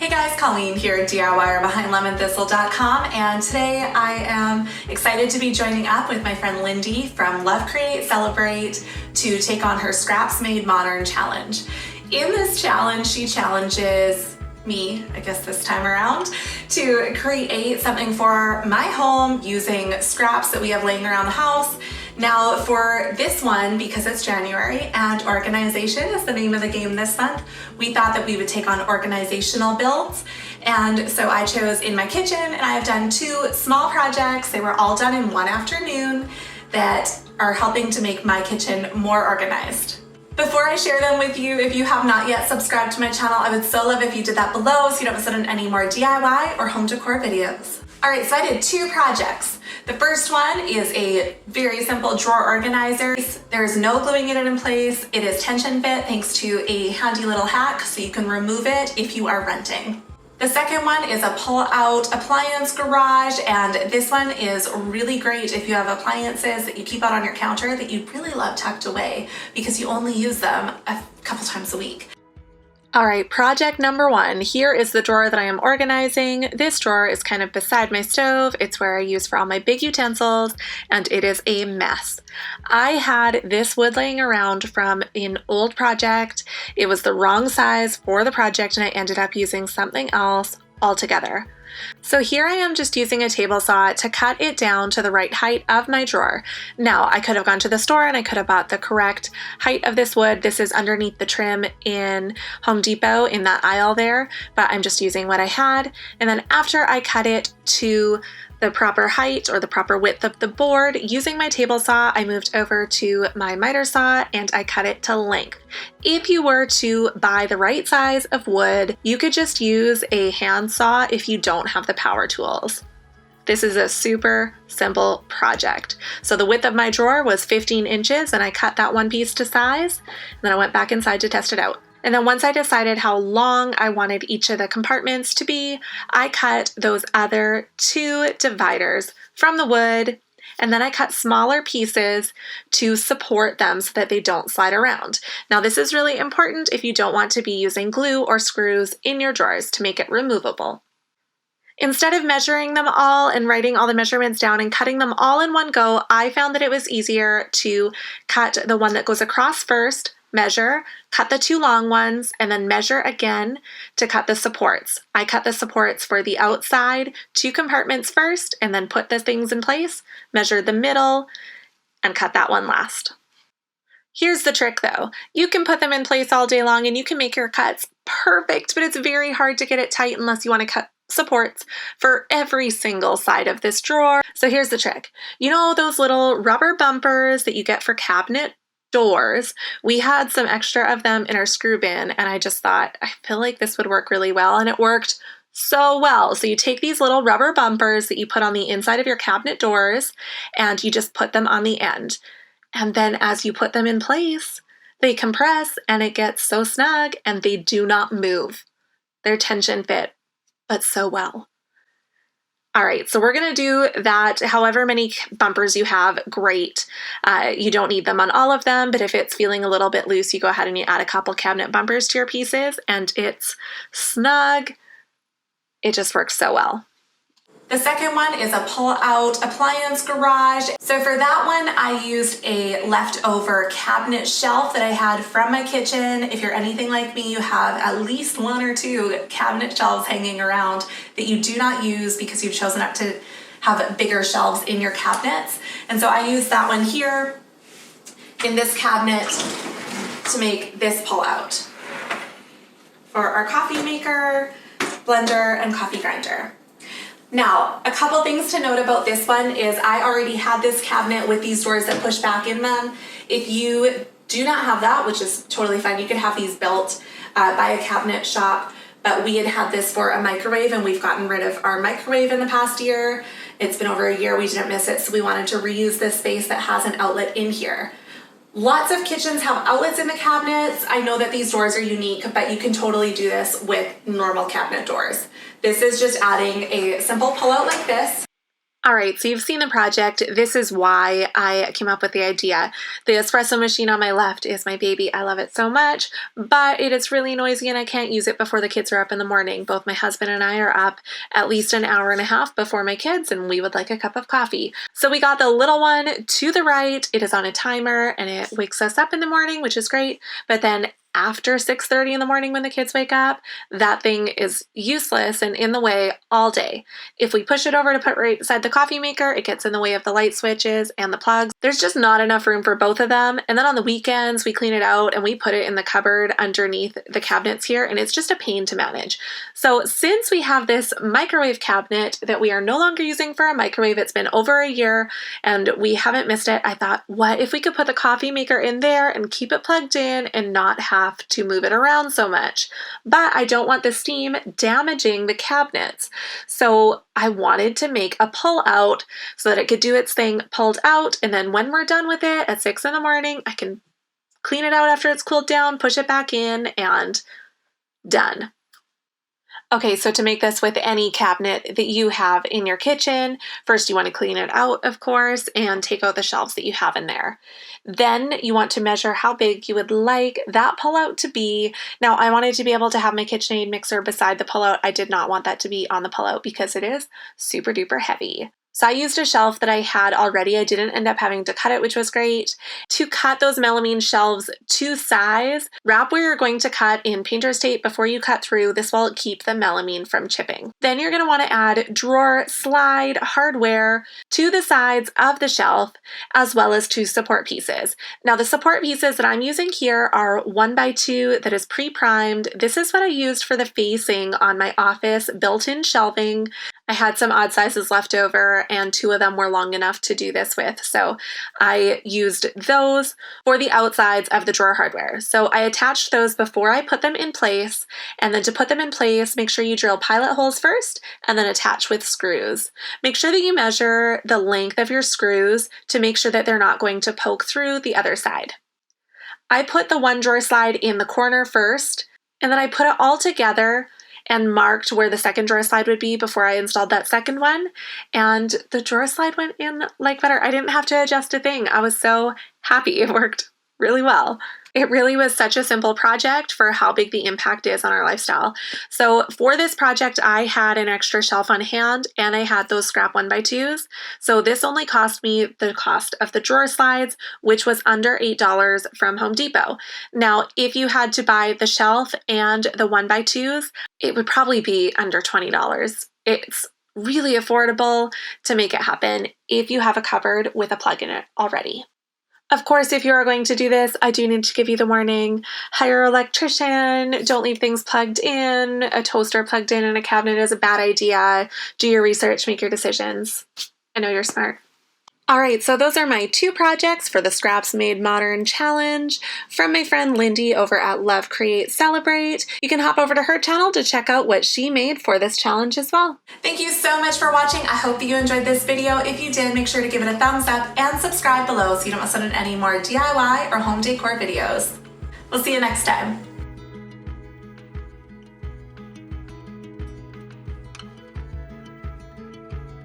Hey guys, Colleen here, DIYer behind LemonThistle.com, and today I am excited to be joining up with my friend Lindy from Love, Create, Celebrate to take on her Scraps Made Modern challenge. In this challenge, she challenges me, I guess this time around, to create something for my home using scraps that we have laying around the house. Now for this one, because it's January and organization is the name of the game this month, we thought that we would take on organizational builds. And so I chose in my kitchen, and I have done two small projects. They were all done in one afternoon that are helping to make my kitchen more organized. Before I share them with you, if you have not yet subscribed to my channel, I would so love if you did that below so you don't miss out on any more DIY or home decor videos. All right, so I did two projects. The first one is a very simple drawer organizer. There's no gluing it in place. It is tension fit thanks to a handy little hack so you can remove it if you are renting. The second one is a pull-out appliance garage, and this one is really great if you have appliances that you keep out on your counter that you really love tucked away because you only use them a couple times a week. All right, project number one. Here is the drawer that I am organizing. This drawer is kind of beside my stove. It's where I use for all my big utensils, and it is a mess. I had this wood laying around from an old project. It was the wrong size for the project, and I ended up using something else altogether. So here I am just using a table saw to cut it down to the right height of my drawer. Now I could have gone to the store and I could have bought the correct height of this wood. This is underneath the trim in Home Depot in that aisle there, but I'm just using what I had. And then after I cut it to the proper height or the proper width of the board, using my table saw, I moved over to my miter saw and I cut it to length. If you were to buy the right size of wood, you could just use a hand saw if you don't have the power tools. This is a super simple project. So the width of my drawer was 15 inches and I cut that one piece to size, and then I went back inside to test it out. And then once I decided how long I wanted each of the compartments to be, I cut those other two dividers from the wood, and then I cut smaller pieces to support them so that they don't slide around. Now this is really important if you don't want to be using glue or screws in your drawers to make it removable. Instead of measuring them all and writing all the measurements down and cutting them all in one go, I found that it was easier to cut the one that goes across first, measure, cut the two long ones, and then measure again to cut the supports. I cut the supports for the outside two compartments first, and then put the things in place, measured the middle, and cut that one last. Here's the trick though. You can put them in place all day long and you can make your cuts perfect, but it's very hard to get it tight unless you want to cut supports for every single side of this drawer. So here's the trick. You know those little rubber bumpers that you get for cabinet doors? We had some extra of them in our screw bin, and I just thought, I feel like this would work really well, and it worked so well. So you take these little rubber bumpers that you put on the inside of your cabinet doors, and you just put them on the end. And then as you put them in place, they compress, and it gets so snug, and they do not move. They're tension fit, but so well. All right, so we're gonna do that however many bumpers you have, great. You don't need them on all of them, but if it's feeling a little bit loose, you go ahead and you add a couple cabinet bumpers to your pieces and it's snug. It just works so well. The second one is a pull-out appliance garage. So for that one, I used a leftover cabinet shelf that I had from my kitchen. If you're anything like me, you have at least one or two cabinet shelves hanging around that you do not use because you've chosen not to have bigger shelves in your cabinets. And so I used that one here in this cabinet to make this pull-out for our coffee maker, blender, and coffee grinder. Now, a couple things to note about this one is I already had this cabinet with these doors that push back in them. If you do not have that, which is totally fine, you could have these built by a cabinet shop, but we had this for a microwave and we've gotten rid of our microwave in the past year. It's been over a year, we didn't miss it, so we wanted to reuse this space that has an outlet in here. Lots of kitchens have outlets in the cabinets. I know that these doors are unique, but you can totally do this with normal cabinet doors. This is just adding a simple pull-out like this. All right, so you've seen the project. This is why I came up with the idea. The espresso machine on my left is my baby. I love it so much, but it is really noisy and I can't use it before the kids are up in the morning. Both my husband and I are up at least an hour and a half before my kids, and we would like a cup of coffee. So we got the little one to the right. It is on a timer and it wakes us up in the morning, which is great. But then after 6:30 in the morning when the kids wake up, that thing is useless and in the way all day. If we push it over to put right beside the coffee maker, it gets in the way of the light switches and the plugs. There's just not enough room for both of them. And then on the weekends, we clean it out and we put it in the cupboard underneath the cabinets here, and it's just a pain to manage. So since we have this microwave cabinet that we are no longer using for a microwave, it's been over a year and we haven't missed it, I thought, what if we could put the coffee maker in there and keep it plugged in and not have to move it around so much? But I don't want the steam damaging the cabinets. So I wanted to make a pull out so that it could do its thing pulled out, and then when we're done with it at 6 in the morning, I can clean it out after it's cooled down, push it back in, and done. Okay, so to make this with any cabinet that you have in your kitchen, first you want to clean it out, of course, and take out the shelves that you have in there. Then you want to measure how big you would like that pullout to be. Now, I wanted to be able to have my KitchenAid mixer beside the pullout. I did not want that to be on the pullout because it is super duper heavy. So I used a shelf that I had already. I didn't end up having to cut it, which was great. To cut those melamine shelves to size, wrap where you're going to cut in painter's tape before you cut through. This will keep the melamine from chipping. Then you're going to want to add drawer slide hardware to the sides of the shelf, as well as to support pieces. Now the support pieces that I'm using here are 1x2 that is pre-primed. This is what I used for the facing on my office built-in shelving. I had some odd sizes left over and 2 of them were long enough to do this with. So I used those for the outsides of the drawer hardware. So I attached those before I put them in place. And then to put them in place, make sure you drill pilot holes first and then attach with screws. Make sure that you measure the length of your screws to make sure that they're not going to poke through the other side. I put the one drawer slide in the corner first, and then I put it all together and marked where the second drawer slide would be before I installed that second one. And the drawer slide went in like butter. I didn't have to adjust a thing. I was so happy. It worked really well. It really was such a simple project for how big the impact is on our lifestyle. So for this project, I had an extra shelf on hand and I had those scrap 1x2s. So this only cost me the cost of the drawer slides, which was under $8 from Home Depot. Now, if you had to buy the shelf and the 1x2s, it would probably be under $20. It's really affordable to make it happen if you have a cupboard with a plug in it already. Of course, if you are going to do this, I do need to give you the warning. Hire an electrician. Don't leave things plugged in. A toaster plugged in a cabinet is a bad idea. Do your research, make your decisions. I know you're smart. All right, so those are my 2 projects for the Scraps Made Modern Challenge from my friend Lindy over at Love, Create, Celebrate. You can hop over to her channel to check out what she made for this challenge as well. Thank you so much for watching. I hope that you enjoyed this video. If you did, make sure to give it a thumbs up and subscribe below so you don't miss out on any more DIY or home decor videos. We'll see you next time.